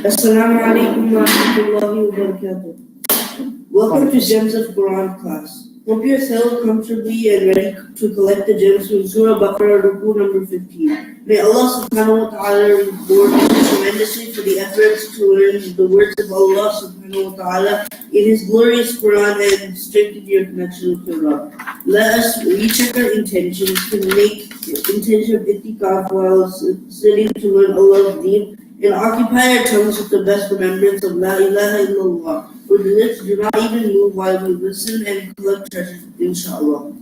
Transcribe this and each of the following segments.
Assalamu alaikum wa rahmatullahi wa barakatuh. Welcome to Gems of Quran class. Hope you're settled comfortably and ready to collect the gems from Surah Baqarah, Ruku number 15. May Allah subhanahu wa ta'ala reward you tremendously for the efforts to learn the words of Allah subhanahu wa ta'ala in His glorious Quran and strengthen your connection with your Rabb. Let us recheck our intentions to make the intention of itikaf while studying to learn Allah's deen and occupy our tongues with the best remembrance of La ilaha illallah. For the lips do not even move while we listen and collect treasure, inshallah.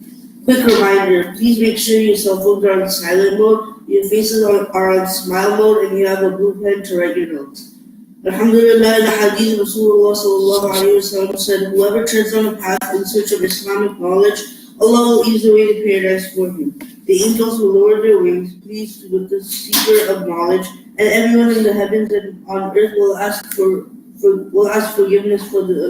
Quick reminder, please make sure your cell phones are on silent mode, your faces are on smile mode, and you have a blue pen to write your notes. Alhamdulillah, in the hadith, Rasulullah sallallahu alayhi wa sallam said, whoever treads on a path in search of Islamic knowledge, Allah will ease the way to paradise for him. The angels will lower their wings, pleased with the seeker of knowledge, and everyone in the heavens and on earth will ask forgiveness for the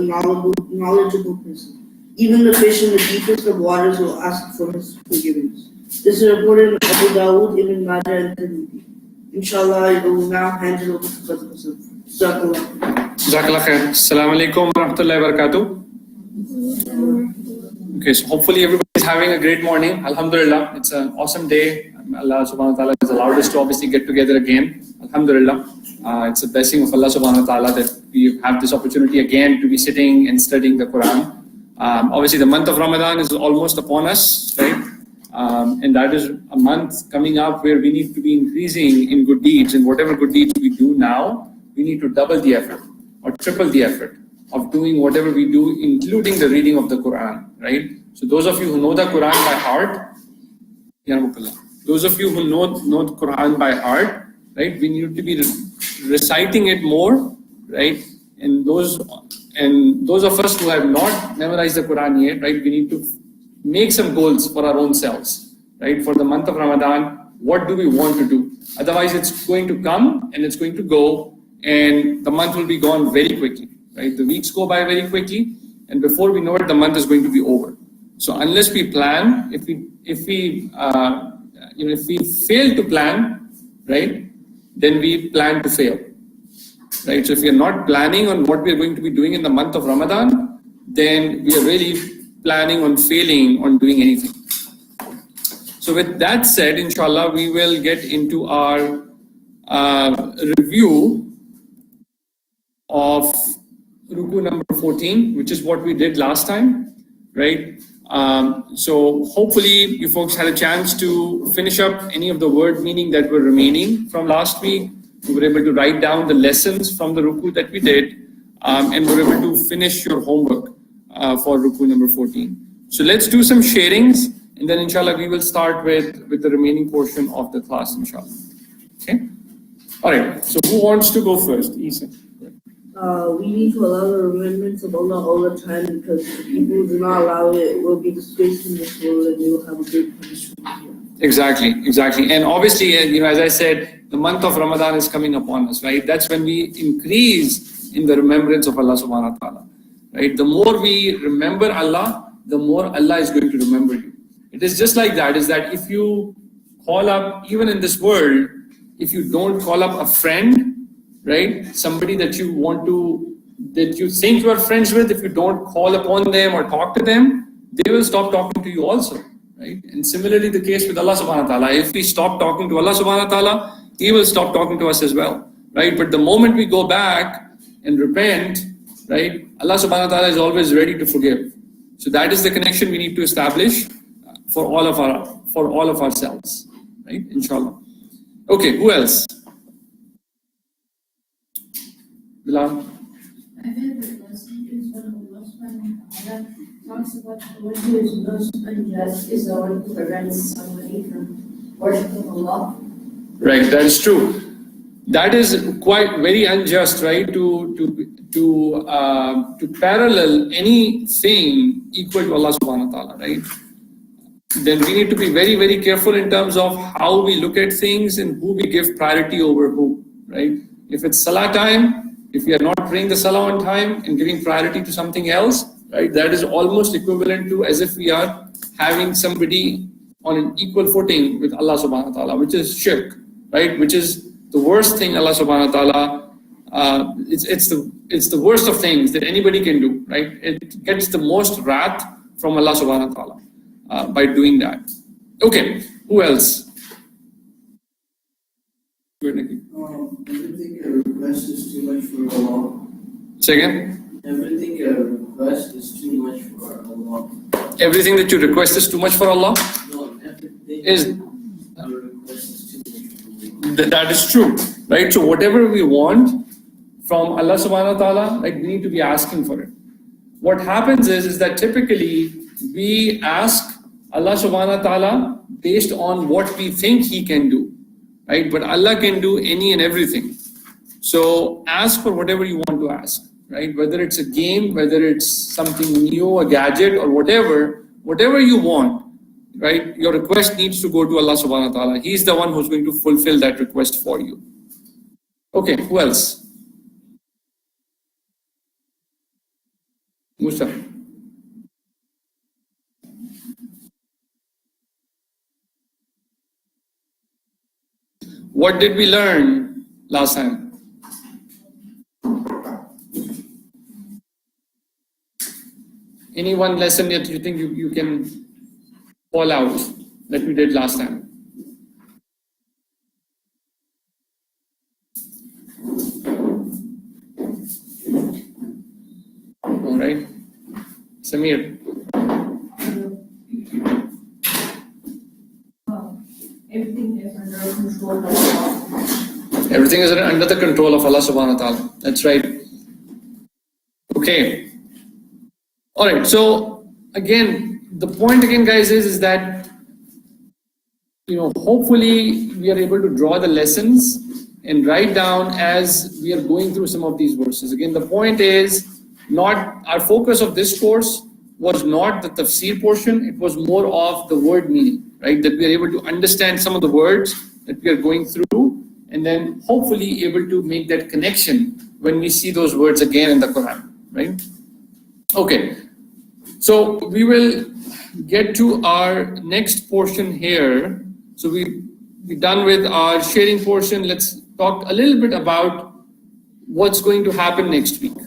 knowledgeable person. Even the fish in the deepest of waters will ask for his forgiveness. This is reported in Abu Dawood, Ibn Majah, and Tirmidhi. Inshallah, I will now hand it over to Brother Hassan. Jazakallah khair. Assalamu alaikum wa rahmatullahi wa barakatuh. Okay, so hopefully everybody is having a great morning. Alhamdulillah, it's an awesome day. Allah subhanahu wa ta'ala has allowed us to obviously get together again. Alhamdulillah. It's a blessing of Allah subhanahu wa ta'ala that we have this opportunity again to be sitting and studying the Quran. Obviously the month of Ramadan is almost upon us, right? And that is a month coming up where we need to be increasing in good deeds, and whatever good deeds we do now, we need to double the effort or triple the effort of doing whatever we do, including the reading of the Quran, right? So those of you who know the Quran by heart, those of you who know the Quran by heart, right? We need to be reciting it more, right? And those of us who have not memorized the Quran yet, right? We need to make some goals for our own selves, right? For the month of Ramadan, what do we want to do? Otherwise, it's going to come and it's going to go, and the month will be gone very quickly, right? The weeks go by very quickly, and before we know it, the month is going to be over. So unless we plan, if we fail to plan, right, then we plan to fail, right? So if we are not planning on what we are going to be doing in the month of Ramadan, then we are really planning on failing on doing anything. So with that said, inshallah, we will get into our review of Ruku number 14, which is what we did last time, right? So hopefully you folks had a chance to finish up any of the word meaning that were remaining from last week. You were able to write down the lessons from the Ruku that we did, and were able to finish your homework for Ruku number 14. So let's do some sharings, and then inshallah we will start with the remaining portion of the class, inshallah. Okay? Alright, so who wants to go first? Isa. We need to allow the remembrance of Allah all the time, because if people who do not allow it will be disgraced in this world and they will have a great punishment here. Exactly. And obviously, as I said, the month of Ramadan is coming upon us, right? That's when we increase in the remembrance of Allah subhanahu wa ta'ala, right? The more we remember Allah, the more Allah is going to remember you. It is just like that, is that if you call up, even in this world, if you don't call up a friend, right? Somebody that you think you are friends with, if you don't call upon them or talk to them, they will stop talking to you also, right? And similarly the case with Allah subhanahu wa ta'ala. If we stop talking to Allah subhanahu wa ta'ala, He will stop talking to us as well, right? But the moment we go back and repent, right? Allah subhanahu wa ta'ala is always ready to forgive. So that is the connection we need to establish for all of ourselves, right? Inshallah. Okay, who else? Bilal. My favorite lesson is when Allah subhanahu wa ta'ala talks about the one who is most unjust is the one who prevents somebody from worshiping Allah. Right, that is true. That is quite very unjust, right? To parallel anything equal to Allah subhanahu wa ta'ala, right? Then we need to be very, very careful in terms of how we look at things and who we give priority over who, right? If it's Salah time, if we are not praying the Salah on time and giving priority to something else, right? That is almost equivalent to as if we are having somebody on an equal footing with Allah subhanahu wa ta'ala, which is shirk, right? Which is the worst thing Allah subhanahu wa ta'ala, it's the worst of things that anybody can do, right? It gets the most wrath from Allah subhanahu wa ta'ala by doing that. Okay, who else? Good, Nikki. Everything a request is too much for Allah. Say again? Everything a request is too much for Allah. Everything that you request is too much for Allah? No, everything Is a request is too much for Allah. that is true, right? So whatever we want from Allah subhanahu wa ta'ala, like we need to be asking for it. What happens is that typically we ask Allah subhanahu wa ta'ala based on what we think He can do, right? But Allah can do any and everything. So ask for whatever you want to ask, right? Whether it's a game, whether it's something new, a gadget, or whatever you want, right? Your request needs to go to Allah subhanahu wa ta'ala. He's the one who's going to fulfill that request for you. Okay, who else? Musa. What did we learn last time? Any one lesson that you think you can call out that we did last time? All right. Samir. Everything is under control of Allah. Everything is under the control of Allah subhanahu wa ta'ala. That's right. Okay. Alright, so again, the point again, guys, is that hopefully we are able to draw the lessons and write down as we are going through some of these verses. Again, the point is not our focus of this course was not the tafsir portion, it was more of the word meaning, right? That we are able to understand some of the words that we are going through and then hopefully able to make that connection when we see those words again in the Quran, right? Okay, so we will get to our next portion here. So we're done with our sharing portion. Let's talk a little bit about what's going to happen next week.